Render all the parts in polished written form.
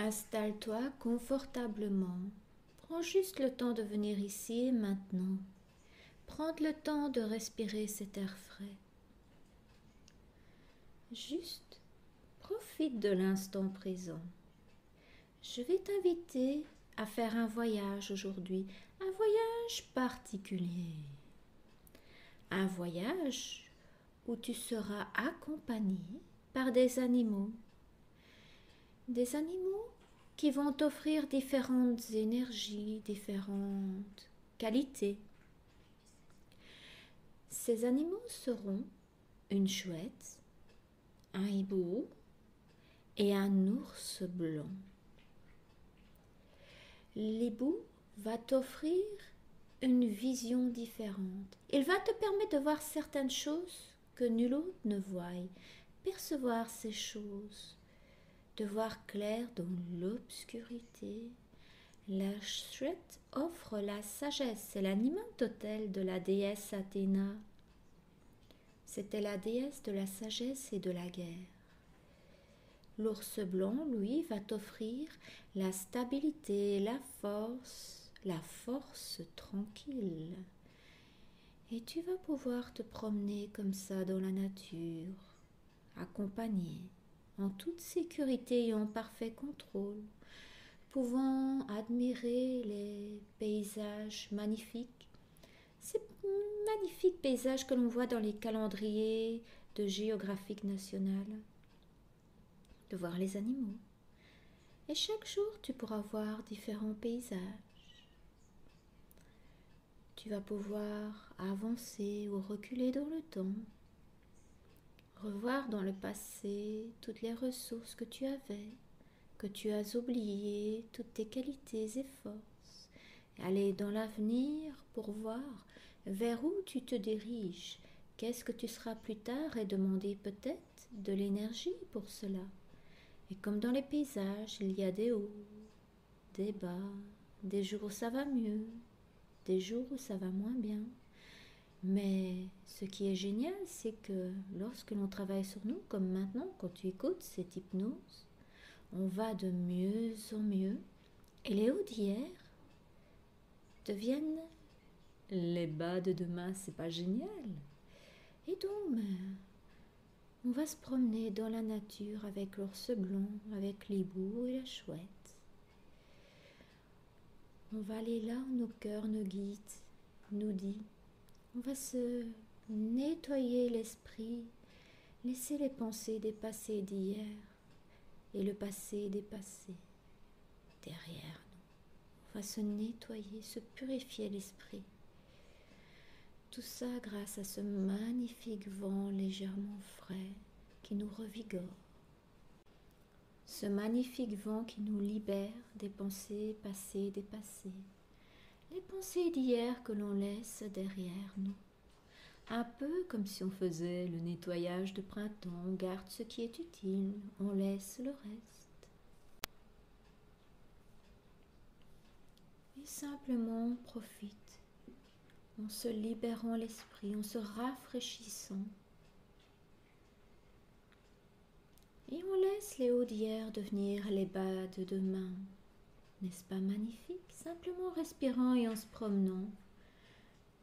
Installe-toi confortablement. Prends juste le temps de venir ici et maintenant. Prendre le temps de respirer cet air frais. Juste profite de l'instant présent. Je vais t'inviter à faire un voyage aujourd'hui, un voyage particulier. Un voyage où tu seras accompagné par des animaux. Des animaux qui vont t'offrir différentes énergies, différentes qualités. Ces animaux seront une chouette, un hibou et un ours blanc. L'hibou va t'offrir une vision différente. Il va te permettre de voir certaines choses que nul autre ne voit, percevoir ces choses, de voir clair dans l'obscurité. La chouette offre la sagesse, c'est l'animal totem de la déesse Athéna. C'était la déesse de la sagesse et de la guerre. L'ours blanc, lui, va t'offrir la stabilité, la force tranquille. Et tu vas pouvoir te promener comme ça dans la nature, accompagné, en toute sécurité et en parfait contrôle, pouvant admirer les paysages magnifiques. Ces magnifiques paysages que l'on voit dans les calendriers de géographique nationale. De voir les animaux. Et chaque jour, tu pourras voir différents paysages. Tu vas pouvoir avancer ou reculer dans le temps, revoir dans le passé toutes les ressources que tu avais, que tu as oubliées, toutes tes qualités et forces, et aller dans l'avenir pour voir vers où tu te diriges, qu'est-ce que tu seras plus tard et demander peut-être de l'énergie pour cela. Et comme dans les paysages, il y a des hauts, des bas, des jours où ça va mieux, des jours où ça va moins bien. Mais ce qui est génial, c'est que lorsque l'on travaille sur nous, comme maintenant, quand tu écoutes cette hypnose, on va de mieux en mieux. Et les hauts d'hier deviennent les bas de demain. C'est pas génial? Et donc, on va se promener dans la nature avec l'ours blanc, avec l'hibou et la chouette. On va aller là où nos cœurs nous guident, nous dit. On va se nettoyer l'esprit, laisser les pensées des passés d'hier et le passé des passés derrière nous. On va se nettoyer, se purifier l'esprit. Tout ça grâce à ce magnifique vent légèrement frais qui nous revigore. Ce magnifique vent qui nous libère des pensées passées, dépassées. Les pensées d'hier que l'on laisse derrière nous. Un peu comme si on faisait le nettoyage de printemps. On garde ce qui est utile, on laisse le reste. Et simplement on profite. En se libérant l'esprit, en se rafraîchissant. Et on laisse les hauts d'hier devenir les bas de demain. N'est-ce pas magnifique? Simplement en respirant et en se promenant.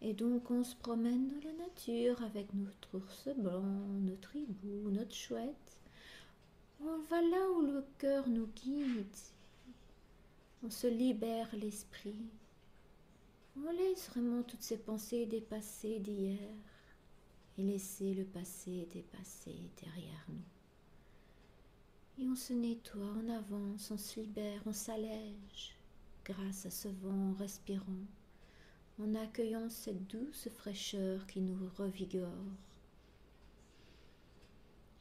Et donc on se promène dans la nature avec notre ours blanc, notre hibou, notre chouette. On va là où le cœur nous guide. On se libère l'esprit. On laisse vraiment toutes ces pensées dépassées d'hier et laisser le passé dépassé derrière nous. Et on se nettoie, on avance, on se libère, on s'allège grâce à ce vent en respirant, en accueillant cette douce fraîcheur qui nous revigore.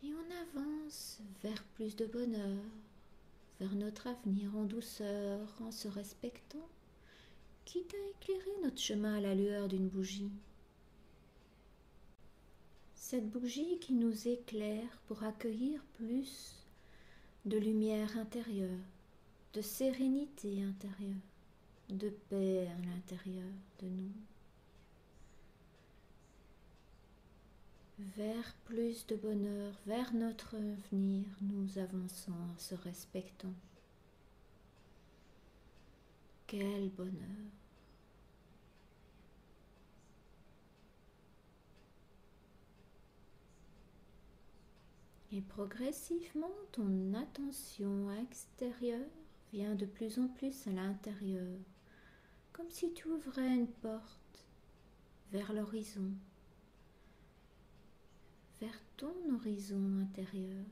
Et on avance vers plus de bonheur, vers notre avenir en douceur, en se respectant, quitte à éclairer notre chemin à la lueur d'une bougie. Cette bougie qui nous éclaire pour accueillir plus de lumière intérieure, de sérénité intérieure, de paix à l'intérieur de nous. Vers plus de bonheur, vers notre avenir, nous avançons en se respectant. Quel bonheur! Et progressivement, ton attention extérieure vient de plus en plus à l'intérieur, comme si tu ouvrais une porte vers l'horizon, vers ton horizon intérieur,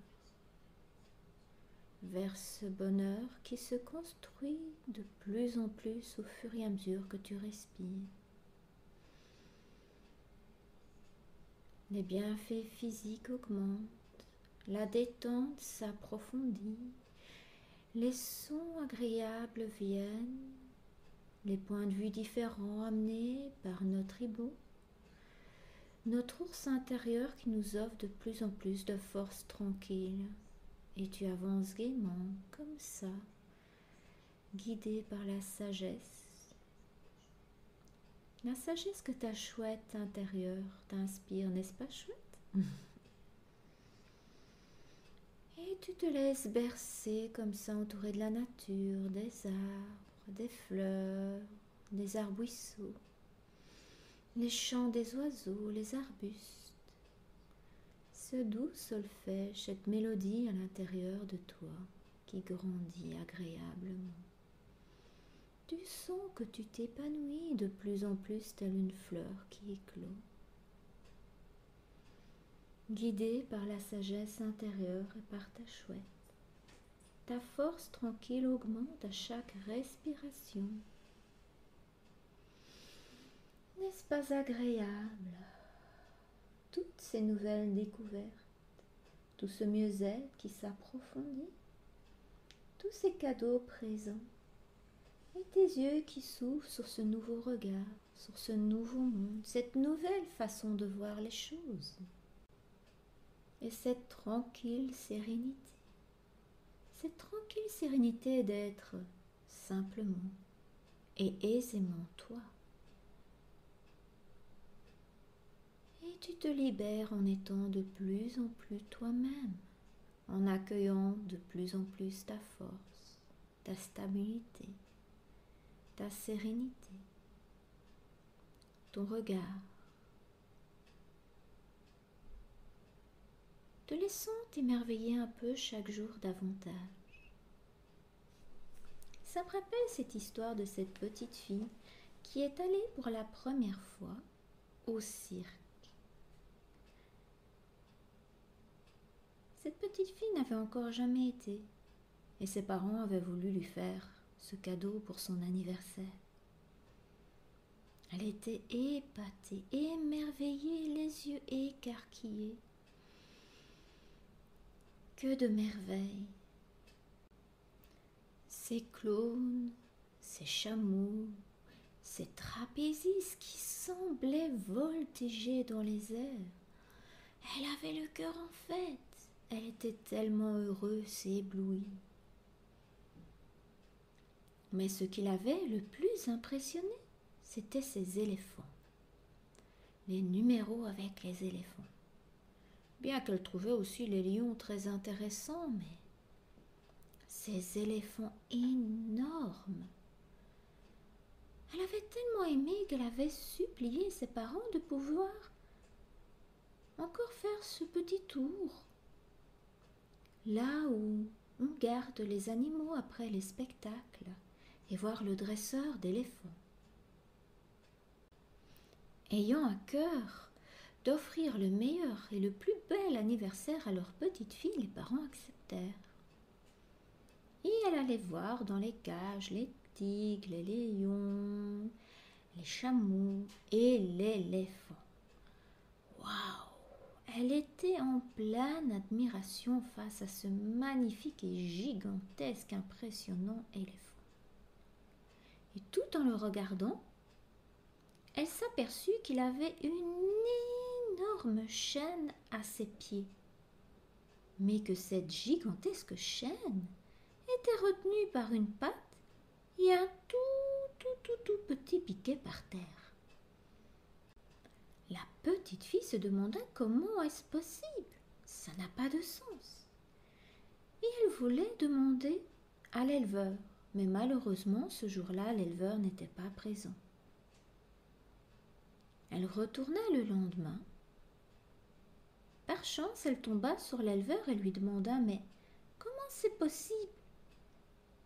vers ce bonheur qui se construit de plus en plus au fur et à mesure que tu respires. Les bienfaits physiques augmentent, la détente s'approfondit, les sons agréables viennent, les points de vue différents amenés par notre hibou, notre ours intérieur qui nous offre de plus en plus de force tranquille. Et tu avances gaiement, comme ça, guidé par la sagesse. La sagesse que ta chouette intérieure t'inspire, n'est-ce pas chouette? Et tu te laisses bercer comme ça, entouré de la nature, des arbres, des fleurs, des arbrisseaux, les chants des oiseaux, les arbustes. Ce doux solfège, cette mélodie à l'intérieur de toi qui grandit agréablement. Tu sens que tu t'épanouis de plus en plus telle une fleur qui éclot. Guidé par la sagesse intérieure et par ta chouette, ta force tranquille augmente à chaque respiration. N'est-ce pas agréable? Toutes ces nouvelles découvertes, tout ce mieux-être qui s'approfondit, tous ces cadeaux présents, et tes yeux qui s'ouvrent sur ce nouveau regard, sur ce nouveau monde, cette nouvelle façon de voir les choses. Et cette tranquille sérénité d'être simplement et aisément toi. Et tu te libères en étant de plus en plus toi-même, en accueillant de plus en plus ta force, ta stabilité, ta sérénité, ton regard, te laissant t'émerveiller un peu chaque jour davantage. Ça me rappelle cette histoire de cette petite fille qui est allée pour la première fois au cirque. Cette petite fille n'avait encore jamais été, et ses parents avaient voulu lui faire ce cadeau pour son anniversaire. Elle était épatée, émerveillée, les yeux écarquillés. Que de merveilles! Ces clowns, ces chameaux, ces trapézistes qui semblaient voltiger dans les airs. Elle avait le cœur en fête. Elle était tellement heureuse et éblouie. Mais ce qui l'avait le plus impressionné, c'était ces éléphants. Les numéros avec les éléphants. Bien qu'elle trouvait aussi les lions très intéressants, mais ces éléphants énormes. Elle avait tellement aimé qu'elle avait supplié ses parents de pouvoir encore faire ce petit tour. Là où on garde les animaux après les spectacles et voir le dresseur d'éléphants. Ayant à cœur d'offrir le meilleur et le plus bel anniversaire à leur petite fille, les parents acceptèrent. Et elle allait voir dans les cages les tigres, les lions, les chameaux et l'éléphant. Waouh! Elle était en pleine admiration face à ce magnifique et gigantesque, impressionnant éléphant. Et tout en le regardant, elle s'aperçut qu'il avait une énorme chaîne à ses pieds, mais que cette gigantesque chaîne était retenue par une patte et un tout petit piquet par terre. La petite fille se demanda comment est-ce possible, ça n'a pas de sens. Et elle voulait demander à l'éleveur Mais malheureusement, ce jour-là, l'éleveur n'était pas présent. Elle retourna le lendemain. Par chance, elle tomba sur l'éleveur et lui demanda « Mais comment c'est possible?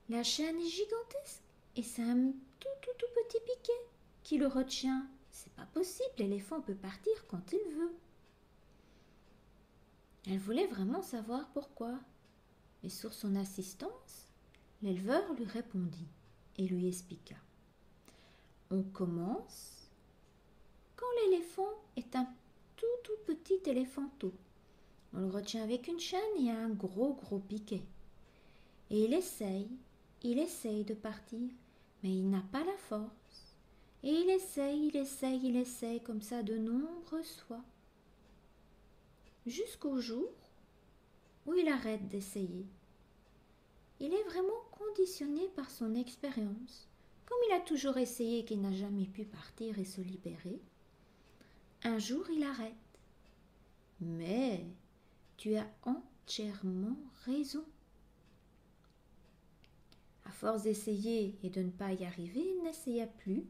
La chaîne est gigantesque et c'est un tout petit piquet qui le retient. C'est pas possible, l'éléphant peut partir quand il veut. » Elle voulait vraiment savoir pourquoi. Et sur son assistance, l'éleveur lui répondit et lui expliqua. On commence quand l'éléphant est un tout petit éléphanteau. On le retient avec une chaîne et un gros piquet. Et il essaye de partir, mais il n'a pas la force. Et il essaye comme ça de nombreuses fois. Jusqu'au jour où il arrête d'essayer. Il est vraiment conditionné par son expérience. Comme il a toujours essayé et qu'il n'a jamais pu partir et se libérer, un jour il arrête. Mais tu as entièrement raison. À force d'essayer et de ne pas y arriver, il n'essaya plus,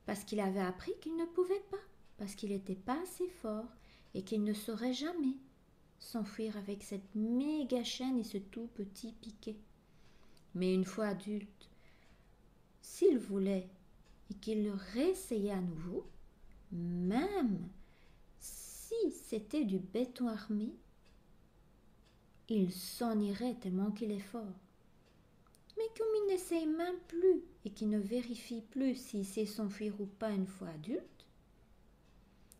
parce qu'il avait appris qu'il ne pouvait pas, parce qu'il n'était pas assez fort et qu'il ne saurait jamais s'enfuir avec cette méga chaîne et ce tout petit piquet. Mais une fois adulte, s'il voulait et qu'il le réessayait à nouveau, même si c'était du béton armé, il s'en irait tellement qu'il est fort. Mais comme il n'essaye même plus et qu'il ne vérifie plus s'il sait s'enfuir ou pas une fois adulte,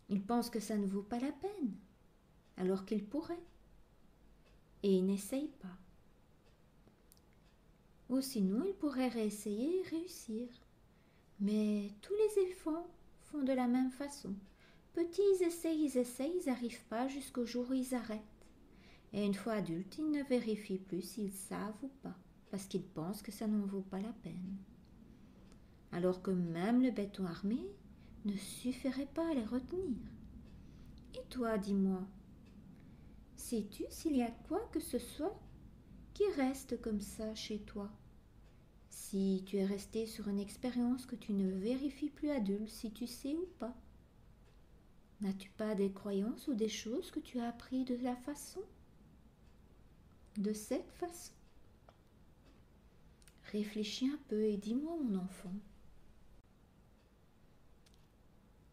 il pense que ça ne vaut pas la peine, alors qu'il pourrait. Et il n'essaye pas. Ou sinon, il pourrait réessayer et réussir. Mais tous les éléphants font de la même façon. Petits, ils essayent, ils n'arrivent pas jusqu'au jour où ils arrêtent. Et une fois adultes, ils ne vérifient plus s'ils savent ou pas, parce qu'ils pensent que ça n'en vaut pas la peine. Alors que même le béton armé ne suffirait pas à les retenir. Et toi, dis-moi, sais-tu s'il y a quoi que ce soit qui reste comme ça chez toi? Si tu es resté sur une expérience que tu ne vérifies plus adulte, si tu sais ou pas. N'as-tu pas des croyances ou des choses que tu as appris de la façon? De cette façon? Réfléchis un peu et dis-moi, mon enfant.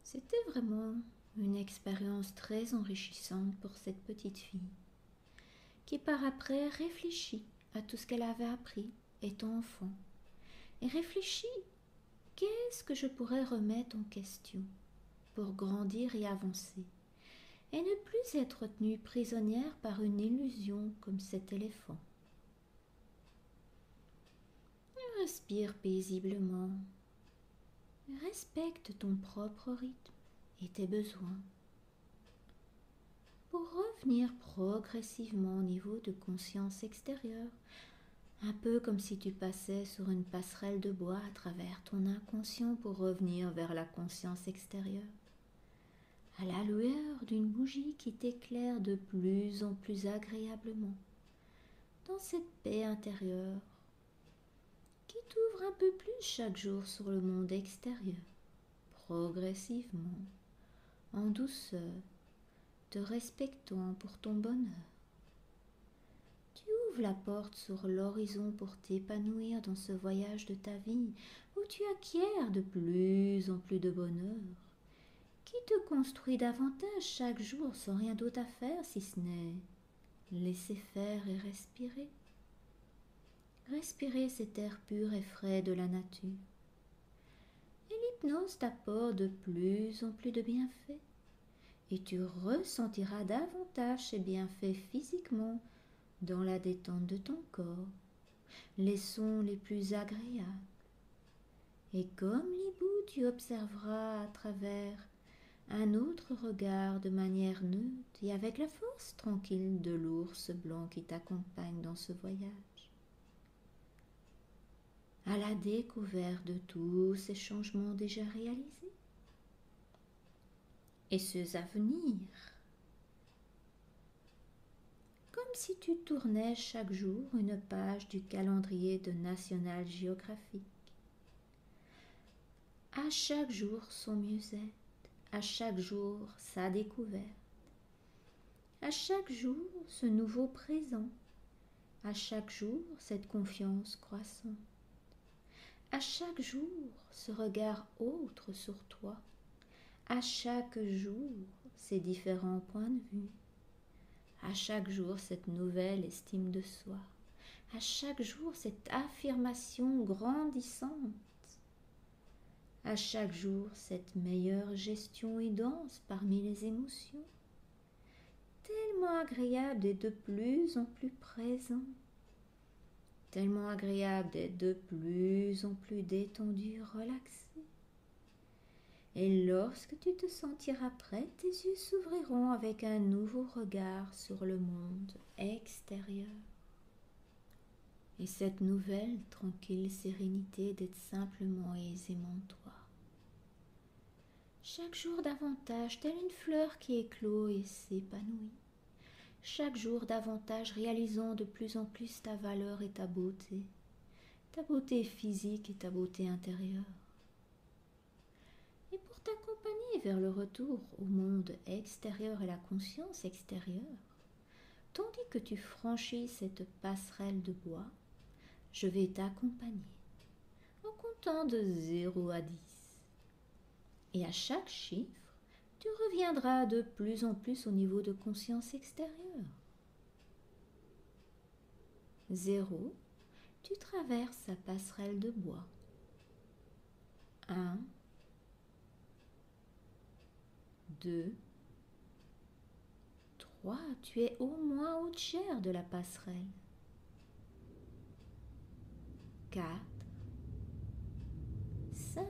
C'était vraiment une expérience très enrichissante pour cette petite fille, qui par après réfléchit à tout ce qu'elle avait appris étant enfant, et réfléchit qu'est-ce que je pourrais remettre en question pour grandir et avancer, et ne plus être tenue prisonnière par une illusion comme cet éléphant. Respire paisiblement. Respecte ton propre rythme et tes besoins pour revenir progressivement au niveau de conscience extérieure, un peu comme si tu passais sur une passerelle de bois à travers ton inconscient pour revenir vers la conscience extérieure, à la lueur d'une bougie qui t'éclaire de plus en plus agréablement dans cette paix intérieure qui t'ouvre un peu plus chaque jour sur le monde extérieur, progressivement, en douceur, te respectant pour ton bonheur. Tu ouvres la porte sur l'horizon pour t'épanouir dans ce voyage de ta vie où tu acquiers de plus en plus de bonheur, qui te construit davantage chaque jour sans rien d'autre à faire si ce n'est laisser faire et respirer. Respirer cet air pur et frais de la nature. Et l'hypnose t'apporte de plus en plus de bienfaits. Et tu ressentiras davantage ces bienfaits physiquement dans la détente de ton corps, les sons les plus agréables. Et comme l'hibou, tu observeras à travers un autre regard de manière neutre et avec la force tranquille de l'ours blanc qui t'accompagne dans ce voyage, à la découverte de tous ces changements déjà réalisés et ceux à venir. comme si tu tournais chaque jour une page du calendrier de National Geographic. À chaque jour son musette, à chaque jour sa découverte, à chaque jour ce nouveau présent, à chaque jour cette confiance croissante, à chaque jour ce regard autre sur toi, à chaque jour ces différents points de vue, à chaque jour cette nouvelle estime de soi, à chaque jour cette affirmation grandissante, à chaque jour cette meilleure gestion et danse parmi les émotions, tellement agréable d'être de plus en plus présent, tellement agréable d'être de plus en plus détendu, relaxé. Et lorsque tu te sentiras prêt, tes yeux s'ouvriront avec un nouveau regard sur le monde extérieur. Et cette nouvelle tranquille sérénité d'être simplement et aisément toi. Chaque jour davantage, telle une fleur qui éclot et s'épanouit. Chaque jour davantage, réalisant de plus en plus ta valeur et ta beauté physique et ta beauté intérieure. Et pour t'accompagner vers le retour au monde extérieur et la conscience extérieure, tandis que tu franchis cette passerelle de bois, je vais t'accompagner en comptant de 0 à 10. Et à chaque chiffre, tu reviendras de plus en plus au niveau de conscience extérieure. 0, tu traverses la passerelle de bois. 1, 2, 3, tu es au moins au tiers de la passerelle. 4, 5,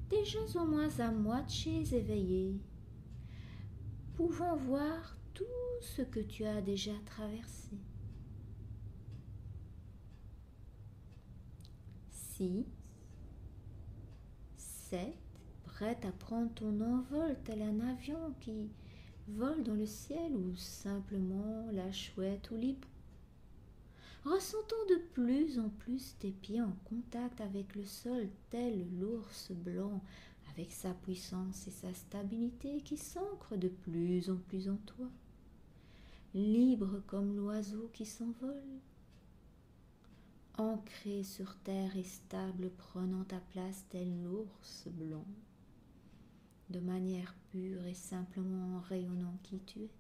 déjà au moins à moitié éveillé, pouvant voir tout ce que tu as déjà traversé. 6, 7, prête à prendre ton envol tel un avion qui vole dans le ciel ou simplement la chouette ou l'hibou. Ressentant de plus en plus tes pieds en contact avec le sol tel l'ours blanc avec sa puissance et sa stabilité qui s'ancre de plus en toi. Libre comme l'oiseau qui s'envole. Ancré sur terre et stable, prenant ta place tel l'ours blanc, de manière pure et simplement en rayonnant qui tu es.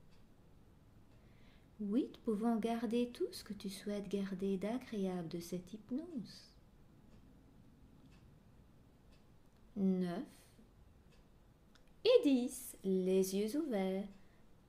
8, pouvant garder tout ce que tu souhaites garder d'agréable de cette hypnose. 9 et 10, les yeux ouverts,